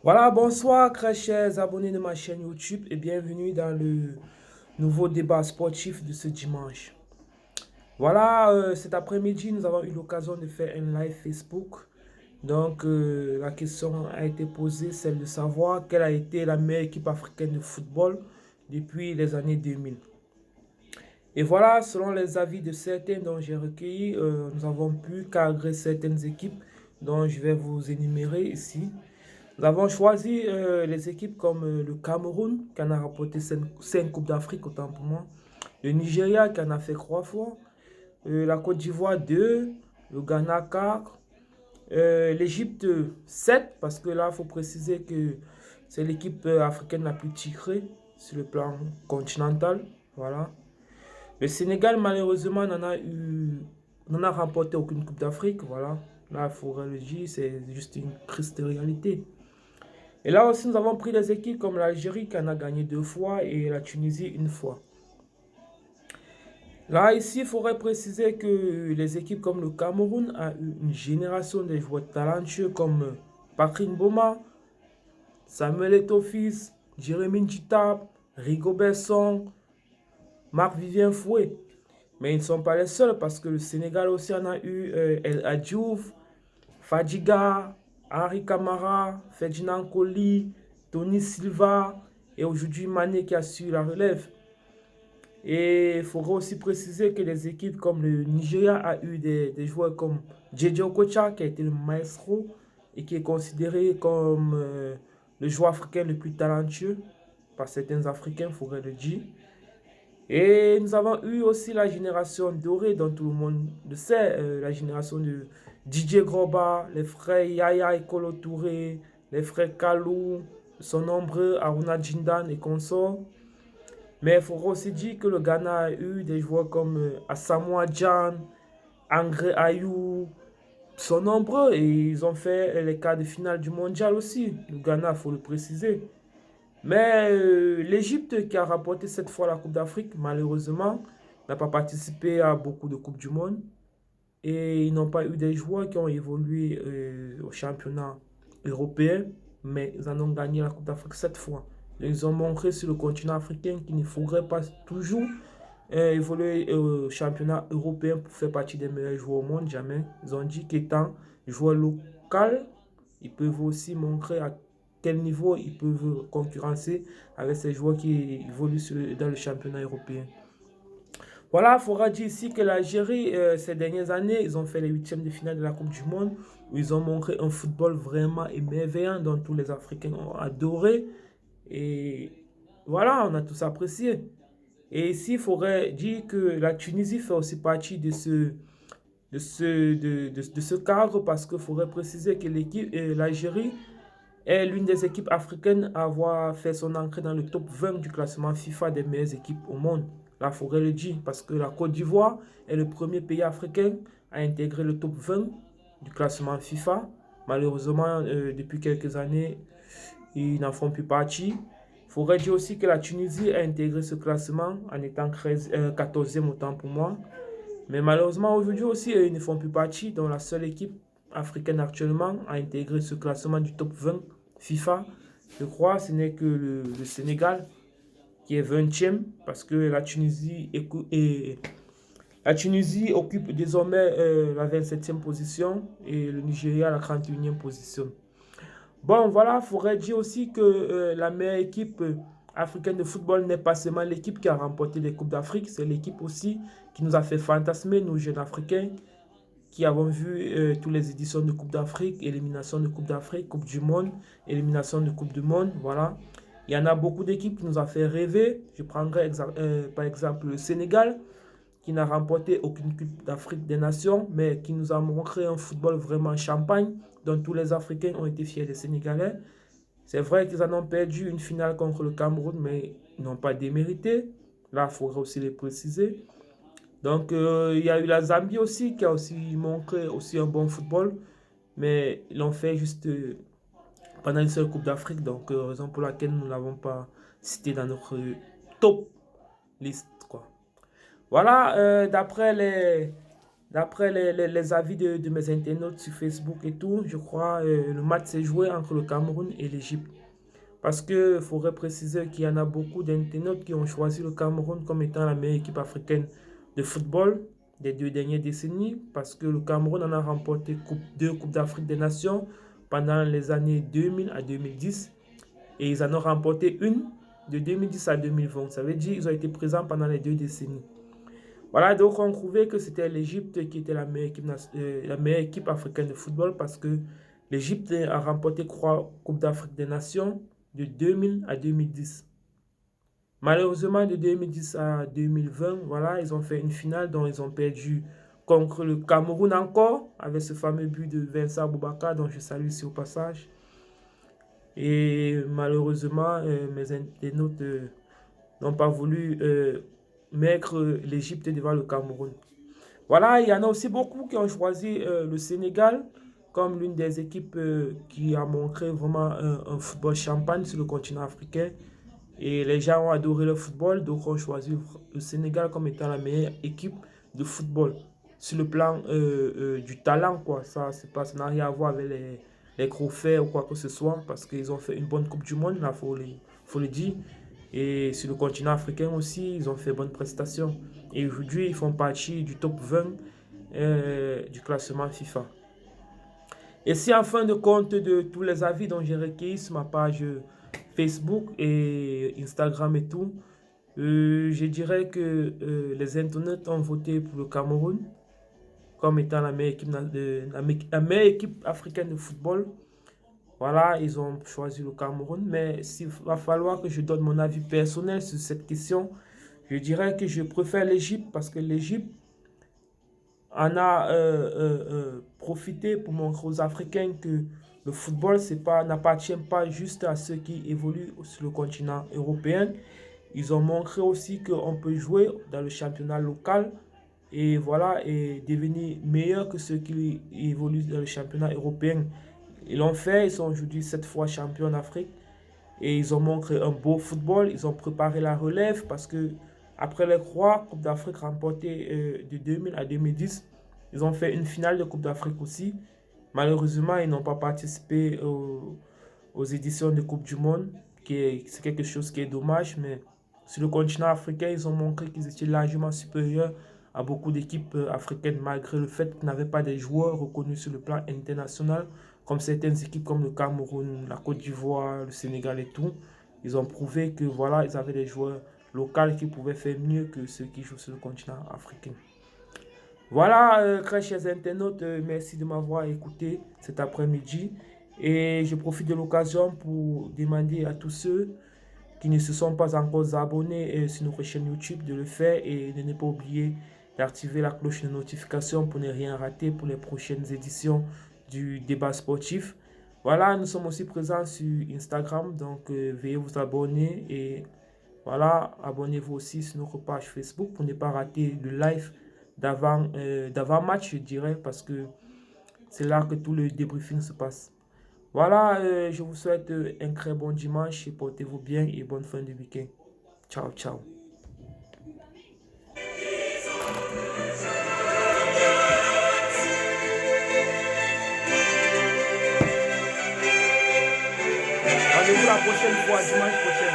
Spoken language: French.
Voilà, bonsoir, très chers abonnés de ma chaîne YouTube et bienvenue dans le nouveau débat sportif de ce dimanche. Voilà, cet après-midi, nous avons eu l'occasion de faire un live Facebook. Donc, la question a été posée, celle de savoir quelle a été la meilleure équipe africaine de football depuis les années 2000. Et voilà, selon les avis de certains dont j'ai recueilli, nous avons pu cadrer certaines équipes dont je vais vous énumérer ici. Nous avons choisi les équipes comme le Cameroun, qui en a remporté 5 Coupes d'Afrique, autant pour moi. Le Nigeria, qui en a fait 3 fois. La Côte d'Ivoire, 2. Le Ghana, 4. L'Égypte, 7. Parce que là, il faut préciser que c'est l'équipe africaine la plus titrée sur le plan continental. Voilà. Le Sénégal, malheureusement, n'en a remporté aucune Coupe d'Afrique. Voilà. Là, il faudrait le dire, c'est juste une triste réalité. Et là aussi, nous avons pris des équipes comme l'Algérie qui en a gagné 2 fois et la Tunisie 1 fois. Là, ici, il faudrait préciser que les équipes comme le Cameroun a eu une génération de joueurs talentueux comme Patrick Mboma, Samuel Eto'o-Fils, Jérémy Njita, Rigo Besson, Marc-Vivien Foué. Mais ils ne sont pas les seuls parce que le Sénégal aussi en a eu El Hadjouf, Fadiga, Henri Camara, Ferdinand Coly, Tony Silva et aujourd'hui Mané qui a su la relève. Et il faudra aussi préciser que les équipes comme le Nigeria a eu des joueurs comme Jeje Okocha qui a été le maestro et qui est considéré comme le joueur africain le plus talentueux par certains Africains, il faudrait le dire. Et nous avons eu aussi la génération dorée dont tout le monde le sait, la génération de Didier Grosba, les frères Yaya et Kolo Touré, les frères Kalou, sont nombreux, Aruna Jindan et consorts. Mais il faut aussi dire que le Ghana a eu des joueurs comme Asamoah Gyan, André Ayou, sont nombreux et ils ont fait les quarts de finale du mondial aussi. Le Ghana, il faut le préciser. Mais l'Égypte, qui a remporté cette fois la Coupe d'Afrique, malheureusement, n'a pas participé à beaucoup de Coupes du Monde. Et ils n'ont pas eu des joueurs qui ont évolué au championnat européen, mais ils en ont gagné la Coupe d'Afrique cette fois. Ils ont montré sur le continent africain qu'il ne faudrait pas toujours évoluer au championnat européen pour faire partie des meilleurs joueurs au monde, jamais. Ils ont dit qu'étant joueurs locaux, ils peuvent aussi montrer à quel niveau ils peuvent concurrencer avec ces joueurs qui évoluent dans le championnat européen. Voilà, il faudra dire ici que l'Algérie, ces dernières années, ils ont fait les huitièmes de finale de la Coupe du Monde, où ils ont montré un football vraiment émerveillant, dont tous les Africains ont adoré. Et voilà, on a tous apprécié. Et ici, il faudrait dire que la Tunisie fait aussi partie de ce cadre, parce qu'il faudrait préciser que l'Algérie est l'une des équipes africaines à avoir fait son entrée dans le top 20 du classement FIFA des meilleures équipes au monde. Là, il faudrait le dire, parce que la Côte d'Ivoire est le premier pays africain à intégrer le top 20 du classement FIFA. Malheureusement, depuis quelques années, ils n'en font plus partie. Il faudrait dire aussi que la Tunisie a intégré ce classement en étant 14e autant pour moi. Mais malheureusement, aujourd'hui aussi, ils ne font plus partie. Donc, la seule équipe africaine actuellement à intégrer ce classement du top 20 FIFA, je crois, ce n'est que le Sénégal qui est 20e parce que la Tunisie occupe désormais la 27e position et le Nigeria la 31e position. Bon, voilà, il faudrait dire aussi que la meilleure équipe africaine de football n'est pas seulement l'équipe qui a remporté les Coupes d'Afrique, c'est l'équipe aussi qui nous a fait fantasmer, nous jeunes Africains, qui avons vu toutes les éditions de Coupe d'Afrique, élimination de Coupe d'Afrique, Coupe du Monde, élimination de Coupe du Monde, voilà. Il y en a beaucoup d'équipes qui nous ont fait rêver. Je prendrai par exemple le Sénégal, qui n'a remporté aucune Coupe d'Afrique des Nations, mais qui nous a montré un football vraiment champagne, dont tous les Africains ont été fiers des Sénégalais. C'est vrai qu'ils en ont perdu une finale contre le Cameroun, mais ils n'ont pas démérité. Là, il faudrait aussi les préciser. Donc, il y a eu la Zambie aussi, qui a aussi montré aussi un bon football, mais ils l'ont fait juste pendant une seule Coupe d'Afrique, donc raison pour laquelle nous ne l'avons pas cité dans notre top liste, quoi. Voilà, d'après D'après les avis de mes internautes sur Facebook et tout, je crois le match s'est joué entre le Cameroun et l'Égypte. Parce qu'il faudrait préciser qu'il y en a beaucoup d'internautes qui ont choisi le Cameroun comme étant la meilleure équipe africaine de football des 2 dernières décennies. Parce que le Cameroun en a remporté 2 Coupes d'Afrique des Nations pendant les années 2000 à 2010. Et ils en ont remporté une de 2010 à 2020. Ça veut dire qu'ils ont été présents pendant les 2 décennies. Voilà, donc on trouvait que c'était l'Égypte qui était la meilleure équipe africaine de football parce que l'Égypte a remporté 3 Coupes d'Afrique des Nations de 2000 à 2010. Malheureusement, de 2010 à 2020, voilà, ils ont fait une finale dont ils ont perdu contre le Cameroun encore, avec ce fameux but de Vincent Aboubakar, dont je salue ici au passage. Et malheureusement, mes internautes n'ont pas voulu mettre l'Égypte devant le Cameroun. Voilà, il y en a aussi beaucoup qui ont choisi le Sénégal comme l'une des équipes qui a montré vraiment un football champagne sur le continent africain. Et les gens ont adoré le football, donc ont choisi le Sénégal comme étant la meilleure équipe de football. Sur le plan du talent, quoi. Ça n'a rien à voir avec les trophées ou quoi que ce soit, parce qu'ils ont fait une bonne Coupe du Monde, là, faut le dire. Et sur le continent africain aussi, ils ont fait bonnes prestations. Et aujourd'hui, ils font partie du top 20 du classement FIFA. Et si en fin de compte de tous les avis dont j'ai recueillis sur ma page Facebook et Instagram et tout, je dirais que les internautes ont voté pour le Cameroun comme étant la meilleure équipe africaine de football. Voilà, ils ont choisi le Cameroun, mais s'il va falloir que je donne mon avis personnel sur cette question, je dirais que je préfère l'Égypte parce que l'Égypte en a profité pour montrer aux Africains que le football n'appartient pas juste à ceux qui évoluent sur le continent européen. Ils ont montré aussi qu'on peut jouer dans le championnat local et voilà, et devenir meilleur que ceux qui évoluent dans le championnat européen. Ils l'ont fait, ils sont aujourd'hui 7 fois champions d'Afrique et ils ont montré un beau football. Ils ont préparé la relève parce que après les 3 Coupes d'Afrique remportées de 2000 à 2010, ils ont fait une finale de Coupe d'Afrique aussi. Malheureusement, ils n'ont pas participé aux éditions de Coupe du Monde, c'est quelque chose qui est dommage, mais sur le continent africain, ils ont montré qu'ils étaient largement supérieurs à beaucoup d'équipes africaines, malgré le fait qu'ils n'avaient pas des joueurs reconnus sur le plan international, comme certaines équipes comme le Cameroun, la Côte d'Ivoire, le Sénégal et tout. Ils ont prouvé que voilà, ils avaient des joueurs locaux qui pouvaient faire mieux que ceux qui jouent sur le continent africain. Voilà, très chers internautes, merci de m'avoir écouté cet après-midi. Et je profite de l'occasion pour demander à tous ceux qui ne se sont pas encore abonnés sur notre chaîne YouTube de le faire et de ne pas oublier d'activer la cloche de notification pour ne rien rater pour les prochaines éditions du débat sportif. Voilà, nous sommes aussi présents sur Instagram, donc veuillez vous abonner et voilà, abonnez-vous aussi sur notre page Facebook pour ne pas rater le live d'avant-match, je dirais, parce que c'est là que tout le débriefing se passe. Voilà, je vous souhaite un très bon dimanche, portez-vous bien et bonne fin de week-end. Ciao, ciao. Rendez-vous la prochaine fois, dimanche prochain.